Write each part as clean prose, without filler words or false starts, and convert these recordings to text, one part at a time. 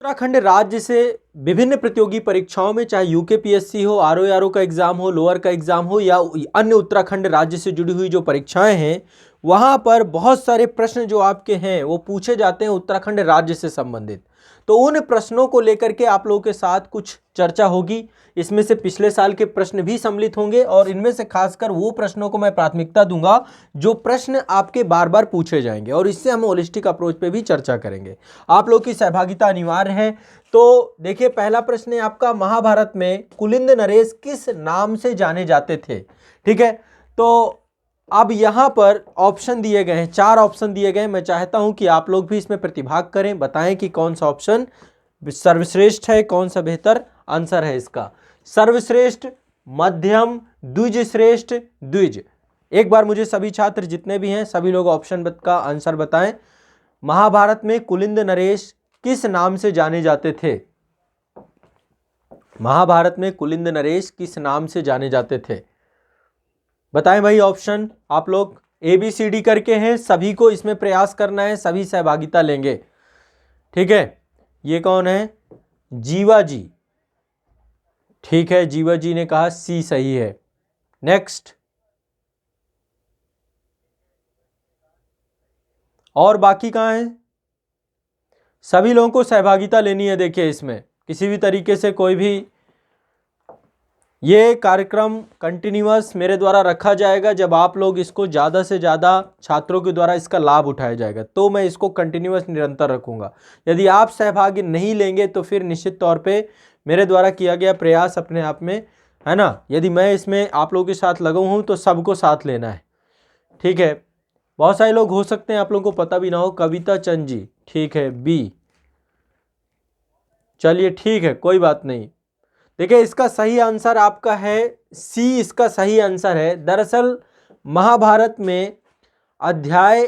उत्तराखंड राज्य से विभिन्न प्रतियोगी परीक्षाओं में, चाहे यूकेपीएससी हो, आरओ का एग्जाम हो, लोअर का एग्जाम हो या अन्य उत्तराखंड राज्य से जुड़ी हुई जो परीक्षाएं हैं, वहां पर बहुत सारे प्रश्न जो आपके हैं वो पूछे जाते हैं उत्तराखंड राज्य से संबंधित। तो उन प्रश्नों को लेकर के आप लोगों के साथ कुछ चर्चा होगी। इसमें से पिछले साल के प्रश्न भी सम्मिलित होंगे और इनमें से खासकर वो प्रश्नों को मैं प्राथमिकता दूंगा जो प्रश्न आपके बार बार पूछे जाएंगे, और इससे हम होलिस्टिक अप्रोच पे भी चर्चा करेंगे। आप लोग की सहभागिता अनिवार्य है। तो देखिए, पहला प्रश्न है आपका, महाभारत में कुलिंद नरेश किस नाम से जाने जाते थे? ठीक है, तो अब यहां पर ऑप्शन दिए गए हैं, 4 ऑप्शन दिए गए हैं। मैं चाहता हूं कि आप लोग भी इसमें प्रतिभाग करें, बताएं कि कौन सा ऑप्शन सर्वश्रेष्ठ है, कौन सा बेहतर आंसर है इसका। सर्वश्रेष्ठ, मध्यम, द्विज श्रेष्ठ, द्विज। एक बार मुझे सभी छात्र जितने भी हैं सभी लोग ऑप्शन का आंसर बताएं। महाभारत में कुलिंद नरेश किस नाम से जाने जाते थे? महाभारत में कुलिंद नरेश किस नाम से जाने जाते थे? बताएं भाई ऑप्शन। आप लोग ABCD करके हैं, सभी को इसमें प्रयास करना है, सभी सहभागिता लेंगे। ठीक है, ये कौन है? जीवा जी। ठीक है, जीवा जी ने कहा C सही है। नेक्स्ट, और बाकी कहां है? सभी लोगों को सहभागिता लेनी है। देखिए, इसमें किसी भी तरीके से कोई भी, ये कार्यक्रम कंटिन्यूअस मेरे द्वारा रखा जाएगा। जब आप लोग इसको ज़्यादा से ज़्यादा छात्रों के द्वारा इसका लाभ उठाया जाएगा तो मैं इसको कंटिन्यूअस निरंतर रखूंगा। यदि आप सहभागी नहीं लेंगे तो फिर निश्चित तौर पे मेरे द्वारा किया गया प्रयास अपने आप में, है ना, यदि मैं इसमें आप लोगों के साथ लगा हूँ तो सबको साथ लेना है। ठीक है, बहुत सारे लोग हो सकते हैं आप लोगों को पता भी ना हो। कविता चंद जी, ठीक है, B। चलिए ठीक है, कोई बात नहीं। देखिए, इसका सही आंसर आपका है C, इसका सही आंसर है। दरअसल महाभारत में अध्याय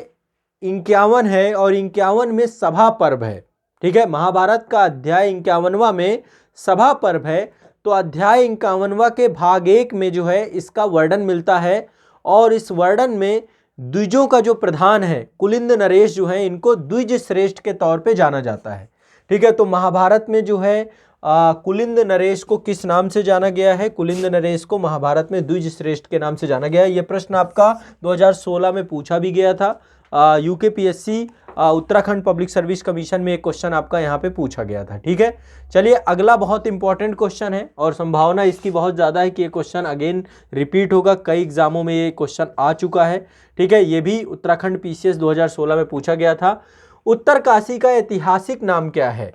51 है और 51 में सभा पर्व है। ठीक है, महाभारत का अध्याय 51वां में सभा पर्व है। तो अध्याय 51वां के भाग 1 में जो है इसका वर्णन मिलता है, और इस वर्णन में द्विजों का जो प्रधान है कुलिंद नरेश जो है, इनको द्विज श्रेष्ठ के तौर पे जाना जाता है। ठीक है, तो महाभारत में जो है कुलिंद नरेश को किस नाम से जाना गया है? कुलिंद नरेश को महाभारत में द्विज श्रेष्ठ के नाम से जाना गया है। यह प्रश्न आपका 2016 में पूछा भी गया था। UKPSC Uttarakhand public service commission में एक क्वेश्चन आपका यहाँ पे पूछा गया था। ठीक है, चलिए अगला बहुत इंपॉर्टेंट क्वेश्चन है और संभावना इसकी बहुत ज़्यादा है कि ये क्वेश्चन अगेन रिपीट होगा। कई एग्जामों में ये क्वेश्चन आ चुका है। ठीक है, ये भी उत्तराखंड PCS 2016 में पूछा गया था। उत्तरकाशी का ऐतिहासिक नाम क्या है?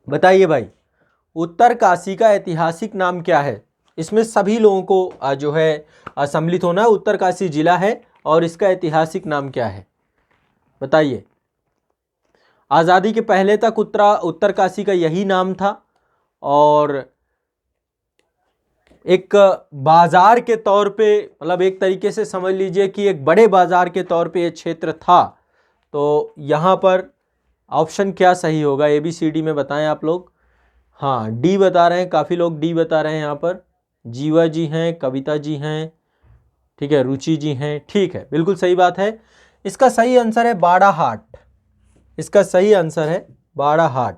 बताइए भाई, उत्तरकाशी का ऐतिहासिक नाम क्या है? इसमें सभी लोगों को जो है सम्मिलित होना है। उत्तरकाशी जिला है और इसका ऐतिहासिक नाम क्या है? बताइए। आज़ादी के पहले तक उत्तरकाशी का यही नाम था, और एक बाजार के तौर पे, मतलब एक तरीके से समझ लीजिए कि एक बड़े बाजार के तौर पे ये क्षेत्र था। तो यहाँ पर ऑप्शन क्या सही होगा? ABCD में बताएं आप लोग। हाँ, D बता रहे हैं, काफ़ी लोग D बता रहे हैं। यहाँ पर जीवा जी हैं, कविता जी हैं, ठीक है, रुचि जी हैं। ठीक है, बिल्कुल सही बात है। इसका सही आंसर है बाड़ाहाट। इसका सही आंसर है बाड़ाहाट।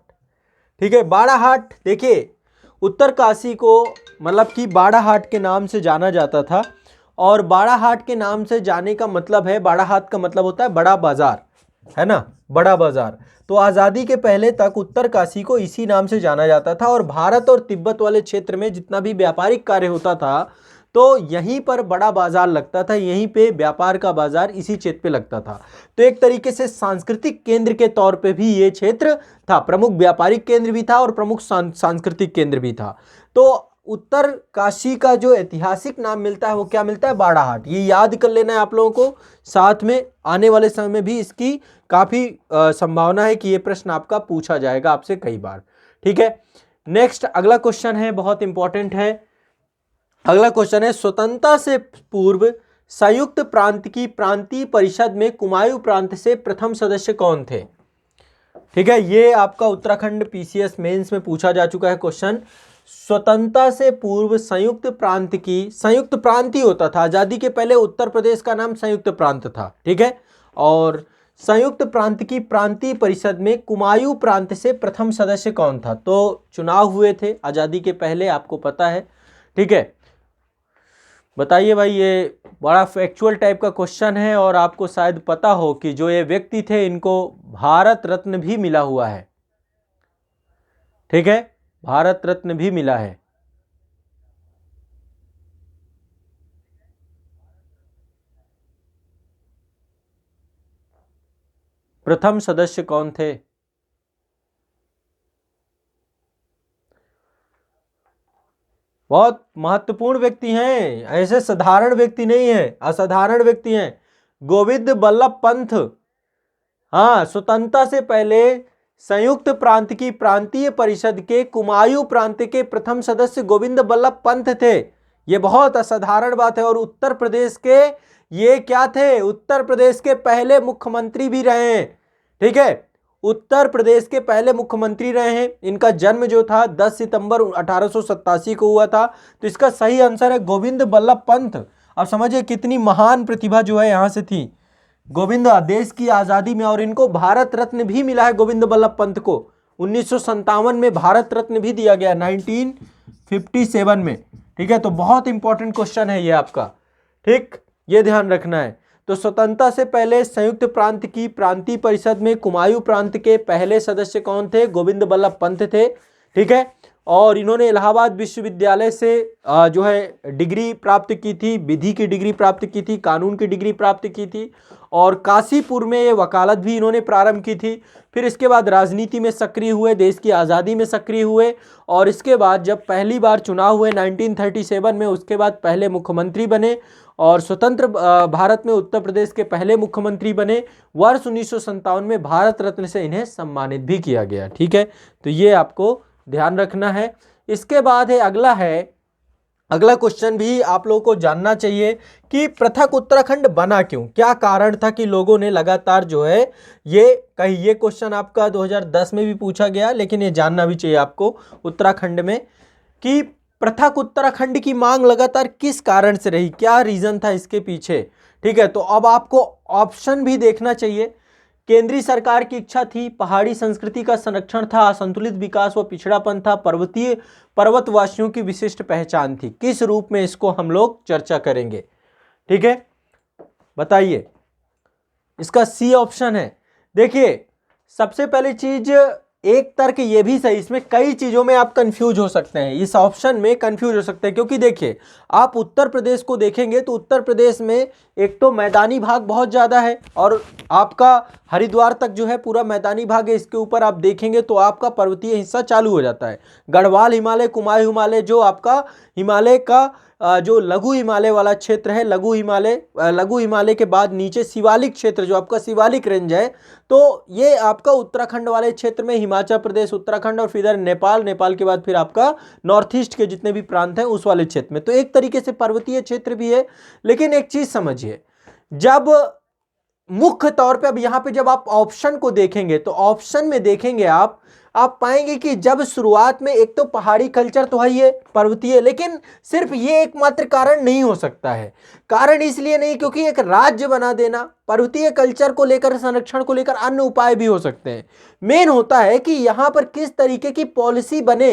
ठीक है, बाड़ाहाट। देखिए, उत्तरकाशी को मतलब कि बाड़ाहाट के नाम से जाना जाता था, और बाड़ाहाट के नाम से जाने का मतलब है, बाड़ाहाट का मतलब होता है बड़ा बाजार, है ना, बड़ा बाजार। तो आज़ादी के पहले तक उत्तरकाशी को इसी नाम से जाना जाता था, और भारत और तिब्बत वाले क्षेत्र में जितना भी व्यापारिक कार्य होता था तो यहीं पर बड़ा बाजार लगता था, यहीं पे व्यापार का बाजार इसी क्षेत्र पे लगता था। तो एक तरीके से सांस्कृतिक केंद्र के तौर पे भी ये क्षेत्र था, प्रमुख व्यापारिक केंद्र भी था और प्रमुख सांस्कृतिक केंद्र भी था। तो उत्तरकाशी का जो ऐतिहासिक नाम मिलता है वो क्या मिलता है? बाड़ाहाट। ये याद कर लेना है आप लोगों को। साथ में आने वाले समय में भी इसकी काफ़ी संभावना है कि ये प्रश्न आपका पूछा जाएगा आपसे कई बार। ठीक है, नेक्स्ट अगला क्वेश्चन है, बहुत इंपॉर्टेंट है। अगला क्वेश्चन है, स्वतंत्रता से पूर्व संयुक्त प्रांत की प्रांतीय परिषद में कुमाऊं प्रांत से प्रथम सदस्य कौन थे? ठीक है, ये आपका उत्तराखंड PCS मेंस में पूछा जा चुका है क्वेश्चन। स्वतंत्रता से पूर्व संयुक्त प्रांत की, संयुक्त प्रांत ही होता था, आजादी के पहले उत्तर प्रदेश का नाम संयुक्त प्रांत था। ठीक है, और संयुक्त प्रांत की प्रांतीय परिषद में कुमायूं प्रांत से प्रथम सदस्य कौन था? तो चुनाव हुए थे आज़ादी के पहले, आपको पता है, ठीक है। बताइए भाई, ये बड़ा फैक्चुअल टाइप का क्वेश्चन है और आपको शायद पता हो कि जो ये व्यक्ति थे इनको भारत रत्न भी मिला हुआ है, ठीक है, भारत रत्न भी मिला है। प्रथम सदस्य कौन थे? बहुत महत्वपूर्ण व्यक्ति हैं, ऐसे साधारण व्यक्ति नहीं है, असाधारण व्यक्ति हैं। गोविंद बल्लभ पंत, हाँ, स्वतंत्रता से पहले संयुक्त प्रांत की प्रांतीय परिषद के कुमायूं प्रांत के प्रथम सदस्य गोविंद बल्लभ पंत थे। ये बहुत असाधारण बात है। और उत्तर प्रदेश के ये क्या थे? उत्तर प्रदेश के पहले मुख्यमंत्री भी रहे हैं, ठीक है, उत्तर प्रदेश के पहले मुख्यमंत्री रहे हैं। इनका जन्म जो था 10 सितंबर 1887 को हुआ था। तो इसका सही आंसर है गोविंद बल्लभ पंत। अब समझिए कितनी महान प्रतिभा जो है यहां से थी गोविंद, देश की आजादी में। और इनको भारत रत्न भी मिला है गोविंद बल्लभ पंत को। 1957 में भारत रत्न भी दिया गया, 1957 में, ठीक है। तो बहुत इंपॉर्टेंट क्वेश्चन है ये आपका, ठीक, ये ध्यान रखना है। तो स्वतंत्रता से पहले संयुक्त प्रांत की प्रांतीय परिषद में कुमायूं प्रांत के पहले सदस्य कौन थे? गोविंद बल्लभ पंत थे, ठीक है। और इन्होंने इलाहाबाद विश्वविद्यालय से जो है डिग्री प्राप्त की थी, विधि की डिग्री प्राप्त की थी, कानून की डिग्री प्राप्त की थी। और काशीपुर में ये वकालत भी इन्होंने प्रारंभ की थी। फिर इसके बाद राजनीति में सक्रिय हुए, देश की आज़ादी में सक्रिय हुए। और इसके बाद जब पहली बार चुनाव हुए 1937 में, उसके बाद पहले मुख्यमंत्री बने और स्वतंत्र भारत में उत्तर प्रदेश के पहले मुख्यमंत्री बने। वर्ष 1957 में भारत रत्न से इन्हें सम्मानित भी किया गया, ठीक है। तो ये आपको ध्यान रखना है। इसके बाद अगला क्वेश्चन भी आप लोगों को जानना चाहिए कि पृथक उत्तराखंड बना क्यों? क्या कारण था कि लोगों ने लगातार जो है ये क्वेश्चन आपका 2010 में भी पूछा गया, लेकिन ये जानना भी चाहिए आपको उत्तराखंड में कि पृथक उत्तराखंड की मांग लगातार किस कारण से रही, क्या रीजन था इसके पीछे, ठीक है। तो अब आपको ऑप्शन भी देखना चाहिए। केंद्रीय सरकार की इच्छा थी, पहाड़ी संस्कृति का संरक्षण था, असंतुलित विकास व पिछड़ापन था, पर्वतवासियों की विशिष्ट पहचान थी। किस रूप में इसको हम लोग चर्चा करेंगे, ठीक है, बताइए। इसका सी ऑप्शन है। देखिए, सबसे पहली चीज, एक तर्क ये भी सही, इसमें कई चीजों में आप कंफ्यूज हो सकते हैं, इस ऑप्शन में कंफ्यूज हो सकते हैं, क्योंकि देखिए आप उत्तर प्रदेश को देखेंगे तो उत्तर प्रदेश में एक तो मैदानी भाग बहुत ज़्यादा है और आपका हरिद्वार तक जो है पूरा मैदानी भाग है। इसके ऊपर आप देखेंगे तो आपका पर्वतीय हिस्सा चालू हो जाता है। गढ़वाल हिमालय, कुमायूं हिमालय, जो आपका हिमालय का जो लघु हिमालय वाला क्षेत्र है, लघु हिमालय के बाद नीचे शिवालिक क्षेत्र, जो आपका शिवालिक रेंज है, तो ये आपका उत्तराखंड वाले क्षेत्र में हिमाचल प्रदेश, उत्तराखंड और फिर इधर नेपाल के बाद फिर आपका नॉर्थ ईस्ट के जितने भी प्रांत हैं उस वाले क्षेत्र में। तो एक तरीके से पर्वतीय क्षेत्र भी है। लेकिन एक चीज समझिए, जब मुख्य तौर पे अब यहाँ पे जब आप ऑप्शन को देखेंगे तो ऑप्शन में देखेंगे आप पाएंगे कि जब शुरुआत में एक तो पहाड़ी कल्चर तो है, ये पर्वतीय, लेकिन सिर्फ ये एकमात्र कारण नहीं हो सकता है। कारण इसलिए नहीं क्योंकि एक राज्य बना देना, पर्वतीय कल्चर को लेकर, संरक्षण को लेकर अन्य उपाय भी हो सकते हैं। मेन होता है कि यहाँ पर किस तरीके की पॉलिसी बने,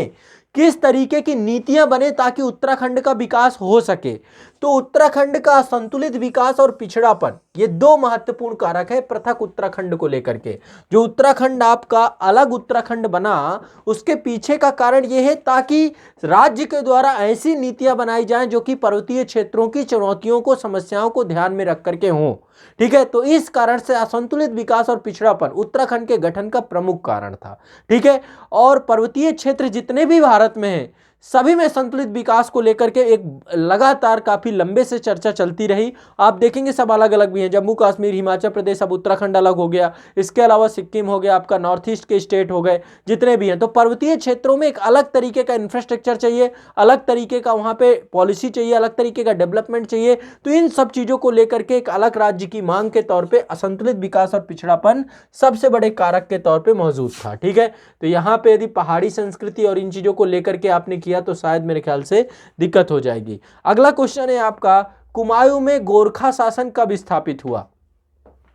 किस तरीके की नीतियां बने ताकि उत्तराखंड का विकास हो सके। तो उत्तराखंड का संतुलित विकास और पिछड़ापन, ये दो महत्वपूर्ण कारक है पृथक उत्तराखंड को लेकर के। जो उत्तराखंड आपका अलग उत्तराखंड बना, उसके पीछे का कारण यह है ताकि राज्य के द्वारा ऐसी नीतियां बनाई जाएं जो कि पर्वतीय क्षेत्रों की चुनौतियों को, समस्याओं को ध्यान में रख करके हों, ठीक है। तो इस कारण से असंतुलित विकास और पिछड़ापन उत्तराखंड के गठन का प्रमुख कारण था, ठीक है। और पर्वतीय क्षेत्र जितने भी भारत में हैं, सभी में संतुलित विकास को लेकर के एक लगातार काफी लंबे से चर्चा चलती रही। आप देखेंगे सब अलग अलग भी हैं, जम्मू कश्मीर, हिमाचल प्रदेश, अब उत्तराखंड अलग हो गया, इसके अलावा सिक्किम हो गया, आपका नॉर्थ ईस्ट के स्टेट हो गए, जितने भी हैं। तो पर्वतीय क्षेत्रों में एक अलग तरीके का इंफ्रास्ट्रक्चर चाहिए, अलग तरीके का वहां पे पॉलिसी चाहिए, अलग तरीके का डेवलपमेंट चाहिए। तो इन सब चीजों को लेकर के एक अलग राज्य की मांग के तौर पर असंतुलित विकास और पिछड़ापन सबसे बड़े कारक के तौर पर मौजूद था, ठीक है। तो यहाँ पे यदि पहाड़ी संस्कृति और इन चीजों को लेकर के आपने किया तो शायद मेरे ख्याल से दिक्कत हो जाएगी। अगला क्वेश्चन है आपका, कुमायूं में गोरखा शासन कब स्थापित हुआ?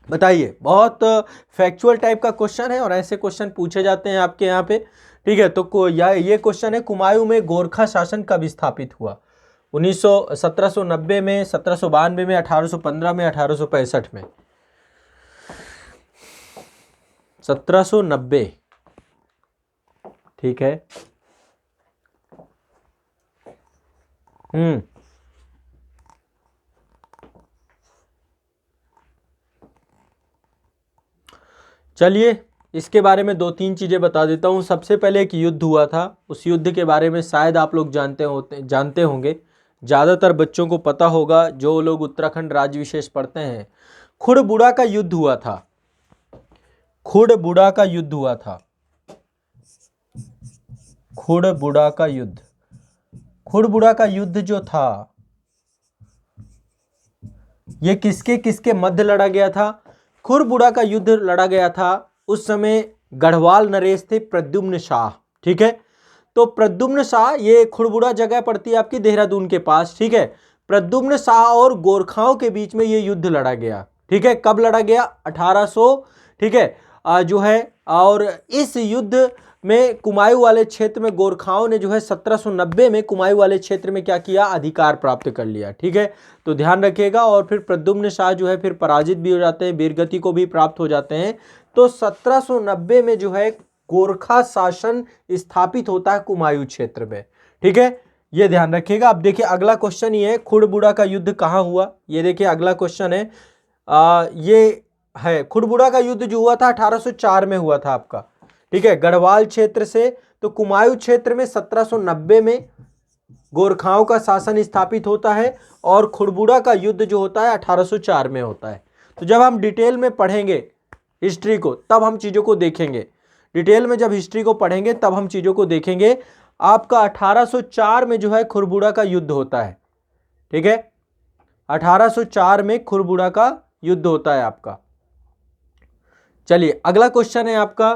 बताइए। बहुत फैक्चुअल टाइप का क्वेश्चन है और ऐसे क्वेश्चन पूछे जाते हैं आपके यहाँ पे। ठीक है, तो ये क्वेश्चन है, कुमायूं में गोरखा शासन कब स्थापित हुआ? 1790 में, 1792 में, 1815 में, 1865 में? 1790। ठीक है। चलिए इसके बारे में दो तीन चीज़ें बता देता हूँ। सबसे पहले एक युद्ध हुआ था, उस युद्ध के बारे में शायद आप लोग जानते होंगे, ज़्यादातर बच्चों को पता होगा जो लोग उत्तराखंड राज्य विशेष पढ़ते हैं। खुड़बुड़ा का युद्ध हुआ था, खुड़बुड़ा का युद्ध हुआ था, खुड़बुड़ा का युद्ध। खुड़बुड़ा का युद्ध जो था ये किसके किसके मध्य लड़ा गया था? खुड़बुड़ा का युद्ध लड़ा गया था, उस समय गढ़वाल नरेश थे प्रद्युम्न शाह। ठीक है, तो प्रद्युम्न शाह, ये खुड़बुड़ा जगह पड़ती है आपकी देहरादून के पास। ठीक है, प्रद्युम्न शाह और गोरखाओं के बीच में ये युद्ध लड़ा गया। ठीक है, कब लड़ा गया? 1800। ठीक है, जो है, और इस युद्ध में कुमायूं वाले क्षेत्र में गोरखाओं ने जो है 1790 में कुमायूं वाले क्षेत्र में क्या किया? अधिकार प्राप्त कर लिया। ठीक है, तो ध्यान रखिएगा। और फिर प्रद्युम्न शाह जो है फिर पराजित भी हो जाते हैं, वीरगति को भी प्राप्त हो जाते हैं। तो 1790 में जो है गोरखा शासन स्थापित होता है कुमायूं क्षेत्र में। ठीक है, ये ध्यान रखिएगा। अब देखिए अगला क्वेश्चन ये है, खुड़बुड़ा का युद्ध कहाँ हुआ? ये देखिए अगला क्वेश्चन है, ये है खुड़बुड़ा का युद्ध जो हुआ था 1804 में हुआ था आपका। ठीक है, गढ़वाल क्षेत्र से तो कुमायूं क्षेत्र में 1790 में गोरखाओं का शासन स्थापित होता है और खुड़बुड़ा का युद्ध जो होता है 1804 में होता है। तो जब हम डिटेल में पढ़ेंगे हिस्ट्री को तब हम चीज़ों को देखेंगे, डिटेल में जब हिस्ट्री को पढ़ेंगे तब हम चीज़ों को देखेंगे। आपका 1804 में जो है खुड़बुड़ा का युद्ध होता है। ठीक है, 1804 में खुड़बुड़ा का युद्ध होता है आपका। चलिए अगला क्वेश्चन है आपका।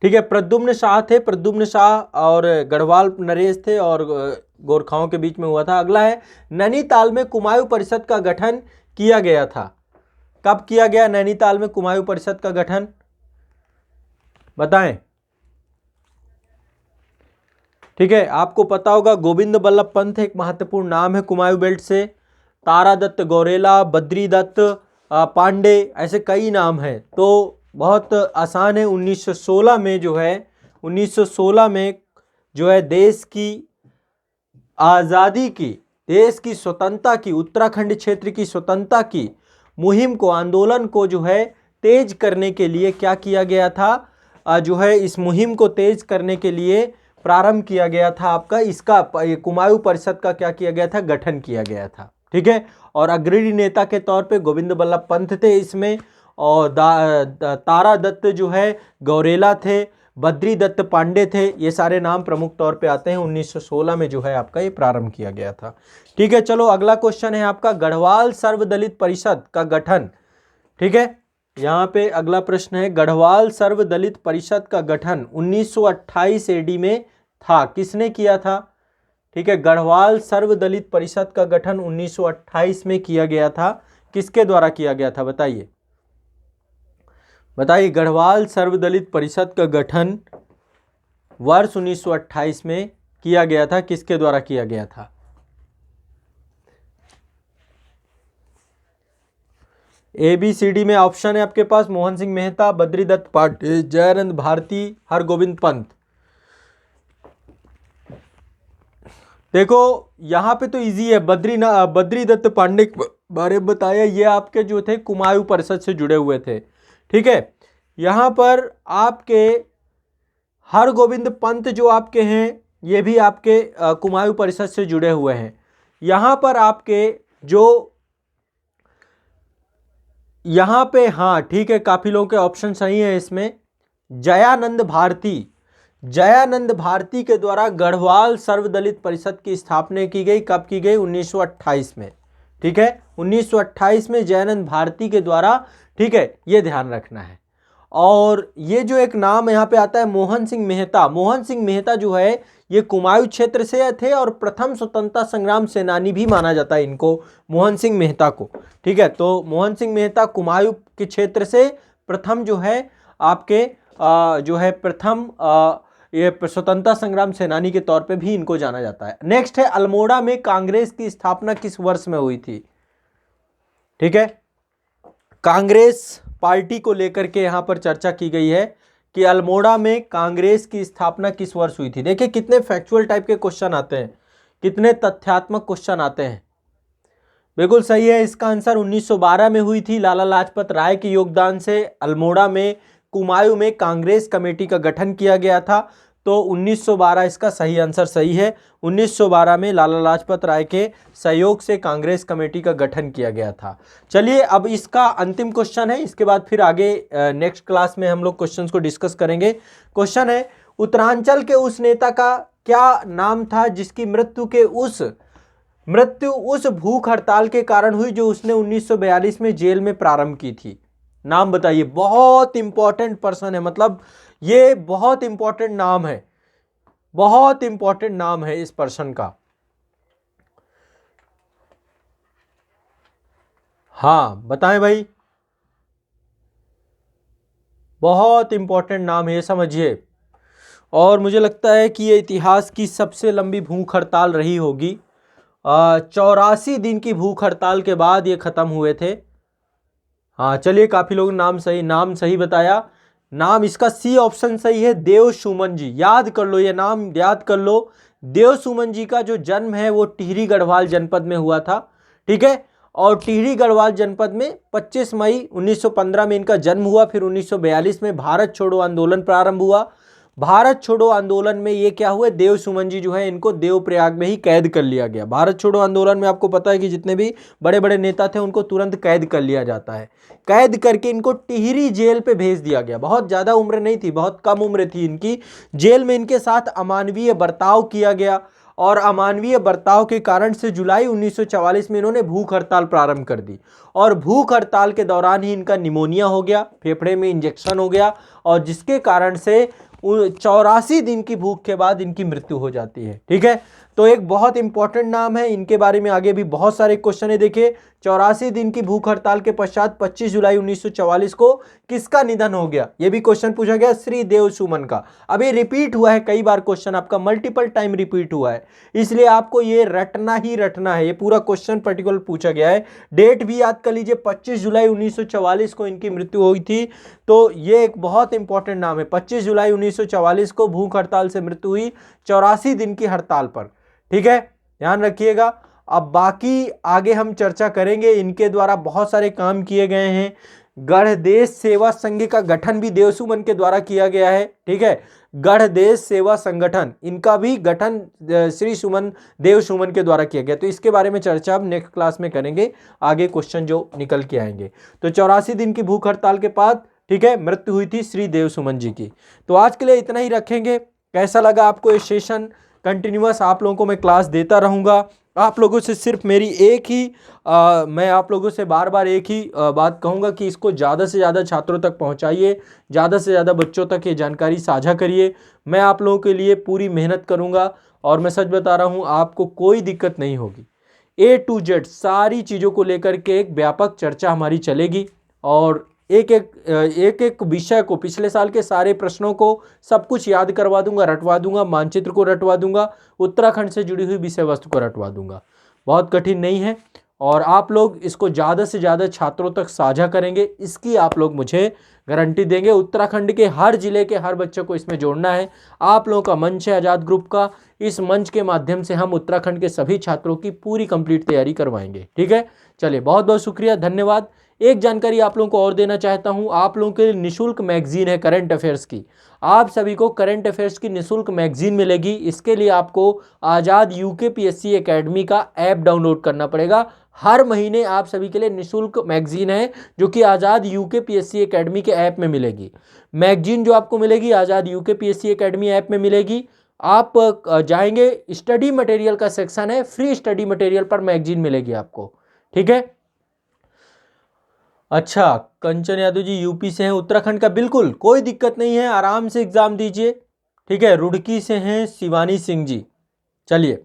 ठीक है, प्रद्युम्न शाह थे, प्रद्युम्न शाह और गढ़वाल नरेश थे और गोरखाओं के बीच में हुआ था। अगला है, नैनीताल में कुमायूं परिषद का गठन किया गया था। कब किया गया नैनीताल में कुमायूं परिषद का गठन? बताएं। ठीक है, आपको पता होगा गोविंद बल्लभ पंत एक महत्वपूर्ण नाम है कुमायूं बेल्ट से, तारा दत्त गौरेला, बद्री दत्त पांडे, ऐसे कई नाम हैं। तो बहुत आसान है, 1916 में जो है 1916 में जो है देश की आज़ादी की, देश की स्वतंत्रता की, उत्तराखंड क्षेत्र की स्वतंत्रता की मुहिम को, आंदोलन को जो है तेज करने के लिए क्या किया गया था? जो है इस मुहिम को तेज करने के लिए प्रारंभ किया गया था आपका, इसका कुमायूं परिषद का क्या किया गया था? गठन किया गया था। ठीक है, और अग्रणी नेता के तौर पे गोविंद बल्लभ पंत थे इसमें, और तारा दत्त जो है गौरेला थे, बद्री दत्त पांडे थे, ये सारे नाम प्रमुख तौर पे आते हैं। 1916 में जो है आपका ये प्रारंभ किया गया था। ठीक है, चलो अगला क्वेश्चन है आपका, गढ़वाल सर्वदलित परिषद का गठन। ठीक है, यहाँ पे अगला प्रश्न है, गढ़वाल सर्वदलित परिषद का गठन 1928 AD में था, किसने किया था? ठीक है, गढ़वाल सर्वदलित परिषद का गठन 1928 में किया गया था, किसके द्वारा किया गया था? बताइए बताइए, गढ़वाल सर्वदलित परिषद का गठन वर्ष 1928 में किया गया था, किसके द्वारा किया गया था? ABCD में ऑप्शन है आपके पास, मोहन सिंह मेहता, बद्री दत्त पांडे, जयानंद भारती, हरगोविंद पंत। देखो यहाँ पे तो इजी है, बद्री दत्त पांडे के बारे में बताया, ये आपके जो थे कुमायूं परिषद से जुड़े हुए थे। ठीक है, यहाँ पर आपके हरगोविंद पंत जो आपके हैं ये भी आपके कुमायूं परिषद से जुड़े हुए हैं। यहाँ पर आपके जो यहाँ पे, हाँ ठीक है, काफ़ी लोगों के ऑप्शन सही है इसमें। जयानंद भारती के द्वारा गढ़वाल सर्वदलित परिषद की स्थापना की गई, कब की गई? 1928 में। ठीक है, 1928 में जयानंद भारती के द्वारा। ठीक है, ये ध्यान रखना है। और ये जो एक नाम यहाँ पे आता है मोहन सिंह मेहता, मोहन सिंह मेहता जो है ये कुमाऊं क्षेत्र से थे और प्रथम स्वतंत्रता संग्राम सेनानी भी माना जाता है इनको, मोहन सिंह मेहता को। ठीक है, तो मोहन सिंह मेहता कुमाऊं के क्षेत्र से प्रथम जो है आपके जो है प्रथम ये स्वतंत्रता संग्राम सेनानी के तौर पे भी इनको जाना जाता है। नेक्स्ट है अल्मोड़ा में कांग्रेस की स्थापना किस वर्ष में हुई थी? ठीक है, कांग्रेस पार्टी को लेकर के यहां पर चर्चा की गई है कि अल्मोड़ा में कांग्रेस की स्थापना किस वर्ष हुई थी। देखिए कितने फैक्चुअल टाइप के क्वेश्चन आते हैं, कितने तथ्यात्मक क्वेश्चन आते हैं। बिल्कुल सही है, इसका आंसर 1912 में हुई थी। लाला लाजपत राय के योगदान से अल्मोड़ा में कुमाऊं में कांग्रेस कमेटी का गठन किया गया था, तो 1912 इसका सही आंसर सही है। 1912 में लाला लाजपत राय के सहयोग से कांग्रेस कमेटी का गठन किया गया था। चलिए अब इसका अंतिम क्वेश्चन है, इसके बाद फिर आगे नेक्स्ट क्लास में हम लोग क्वेश्चंस को डिस्कस करेंगे। क्वेश्चन है उत्तरांचल के उस नेता का क्या नाम था जिसकी मृत्यु उस भूख हड़ताल के कारण हुई जो उसने 1942 में जेल में प्रारंभ की थी? नाम बताइए। बहुत इंपॉर्टेंट पर्सन है, मतलब ये बहुत इंपॉर्टेंट नाम है, बहुत इंपॉर्टेंट नाम है इस पर्सन का। हाँ बताएं भाई, बहुत इंपॉर्टेंट नाम है, समझिए। और मुझे लगता है कि ये इतिहास की सबसे लंबी भूख हड़ताल रही होगी। 84 दिन की भूख हड़ताल के बाद ये खत्म हुए थे। हाँ चलिए, काफी लोग नाम सही बताया। नाम इसका सी ऑप्शन सही है, देव सुमन जी। याद कर लो, ये नाम याद कर लो। देव सुमन जी का जो जन्म है वो टिहरी गढ़वाल जनपद में हुआ था। ठीक है, और टिहरी गढ़वाल जनपद में 25 मई 1915 में इनका जन्म हुआ। फिर 1942 में भारत छोड़ो आंदोलन प्रारंभ हुआ। भारत छोड़ो आंदोलन में ये क्या हुए, देव सुमन जी जो है इनको देवप्रयाग में ही कैद कर लिया गया। भारत छोड़ो आंदोलन में आपको पता है कि जितने भी बड़े बड़े नेता थे उनको तुरंत कैद कर लिया जाता है। कैद करके इनको टिहरी जेल पे भेज दिया गया। बहुत ज़्यादा उम्र नहीं थी, बहुत कम उम्र थी इनकी। जेल में इनके साथ अमानवीय बर्ताव किया गया और अमानवीय बर्ताव के कारण से जुलाई 1944 में इन्होंने भूख हड़ताल प्रारंभ कर दी। और भूख हड़ताल के दौरान ही इनका निमोनिया हो गया, फेफड़े में इंजेक्शन हो गया, और जिसके कारण से 84 दिन की भूख के बाद इनकी मृत्यु हो जाती है। ठीक है, तो एक बहुत इंपॉर्टेंट नाम है, इनके बारे में आगे भी बहुत सारे क्वेश्चन है। देखिए 84 दिन की भूख हड़ताल के पश्चात 25 जुलाई 1944 को किसका निधन हो गया, यह भी क्वेश्चन पूछा गया, श्री देव सुमन का। अभी रिपीट हुआ है कई बार, क्वेश्चन आपका मल्टीपल टाइम रिपीट हुआ है, इसलिए आपको ये रटना ही रटना है। ये पूरा क्वेश्चन पर्टिकुलर पूछा गया है। डेट भी याद कर लीजिए, 25 जुलाई 1944 को इनकी मृत्यु हुई थी। तो ये एक बहुत इंपॉर्टेंट नाम है। 25 जुलाई 1944 को भूख हड़ताल से मृत्यु हुई, 84 दिन की हड़ताल पर। ठीक है, ध्यान रखिएगा। अब बाकी आगे हम चर्चा करेंगे। इनके द्वारा बहुत सारे काम किए गए हैं। गढ़देश सेवा संघ का गठन भी देव सुमन के द्वारा किया गया है। ठीक है, गढ़देश सेवा संगठन, इनका भी गठन श्री सुमन देव सुमन के द्वारा किया गया। तो इसके बारे में चर्चा अब नेक्स्ट क्लास में करेंगे, आगे क्वेश्चन जो निकल के आएंगे। तो 84 दिन की भूख हड़ताल के बाद ठीक है मृत्यु हुई थी श्री देव सुमन जी की। तो आज के लिए इतना ही रखेंगे। कैसा लगा आपको ये सेशन? कंटिन्यूअस आप लोगों को मैं क्लास देता रहूँगा। आप लोगों से सिर्फ मेरी एक ही मैं आप लोगों से बार बार एक ही बात कहूँगा कि इसको ज़्यादा से ज़्यादा छात्रों तक पहुँचाइए, ज़्यादा से ज़्यादा बच्चों तक ये जानकारी साझा करिए। मैं आप लोगों के लिए पूरी मेहनत करूँगा और मैं सच बता रहा हूँ, आपको कोई दिक्कत नहीं होगी। A to Z सारी चीज़ों को लेकर के एक व्यापक चर्चा हमारी चलेगी और एक एक विषय को, पिछले साल के सारे प्रश्नों को सब कुछ याद करवा दूंगा, रटवा दूंगा, मानचित्र को रटवा दूंगा, उत्तराखंड से जुड़ी हुई विषय वस्तु को रटवा दूंगा। बहुत कठिन नहीं है और आप लोग इसको ज़्यादा से ज़्यादा छात्रों तक साझा करेंगे, इसकी आप लोग मुझे गारंटी देंगे। उत्तराखंड के हर जिले के हर बच्चे को इसमें जोड़ना है। आप लोगों का मंच है आज़ाद ग्रुप का, इस मंच के माध्यम से हम उत्तराखंड के सभी छात्रों की पूरी कंप्लीट तैयारी करवाएंगे। ठीक है, चलिए बहुत बहुत शुक्रिया, धन्यवाद। एक जानकारी आप लोगों को और देना चाहता हूं, आप लोगों के लिए निःशुल्क मैगजीन है करंट अफेयर्स की। आप सभी को करंट अफेयर्स की निःशुल्क मैगजीन मिलेगी। इसके लिए आपको आज़ाद यूकेपीएससी एकेडमी का ऐप डाउनलोड करना पड़ेगा। हर महीने आप सभी के लिए निःशुल्क मैगजीन है जो कि आज़ाद यूकेपीएससी एकेडमी के ऐप में मिलेगी। मैगजीन जो आपको मिलेगी आज़ाद यूकेपीएससी एकेडमी ऐप में मिलेगी। आप जाएंगे, स्टडी मटेरियल का सेक्शन है, फ्री स्टडी मटेरियल पर मैगजीन मिलेगी आपको। ठीक है, अच्छा कंचन यादव जी यूपी से हैं, उत्तराखंड का, बिल्कुल कोई दिक्कत नहीं है, आराम से एग्जाम दीजिए। ठीक है, रुड़की से हैं शिवानी सिंह जी। चलिए,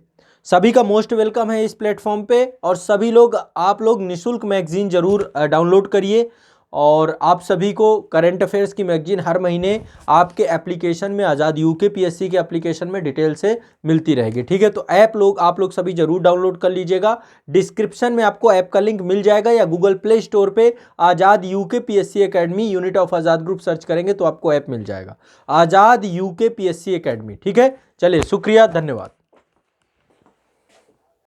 सभी का मोस्ट वेलकम है इस प्लेटफॉर्म पे, और सभी लोग, आप लोग निशुल्क मैगजीन जरूर डाउनलोड करिए, और आप सभी को करंट अफेयर्स की मैगजीन हर महीने आपके एप्लीकेशन में, आज़ाद यूके पीएससी के एप्लीकेशन में डिटेल से मिलती रहेगी। ठीक है, तो आप लोग सभी जरूर डाउनलोड कर लीजिएगा। डिस्क्रिप्शन में आपको ऐप का लिंक मिल जाएगा, या गूगल प्ले स्टोर पे Azad UK PSC academy unit of Azad group search करेंगे तो आपको ऐप मिल जाएगा, आज़ाद यूके पीएससी एकेडमी। ठीक है, चलिए, शुक्रिया, धन्यवाद।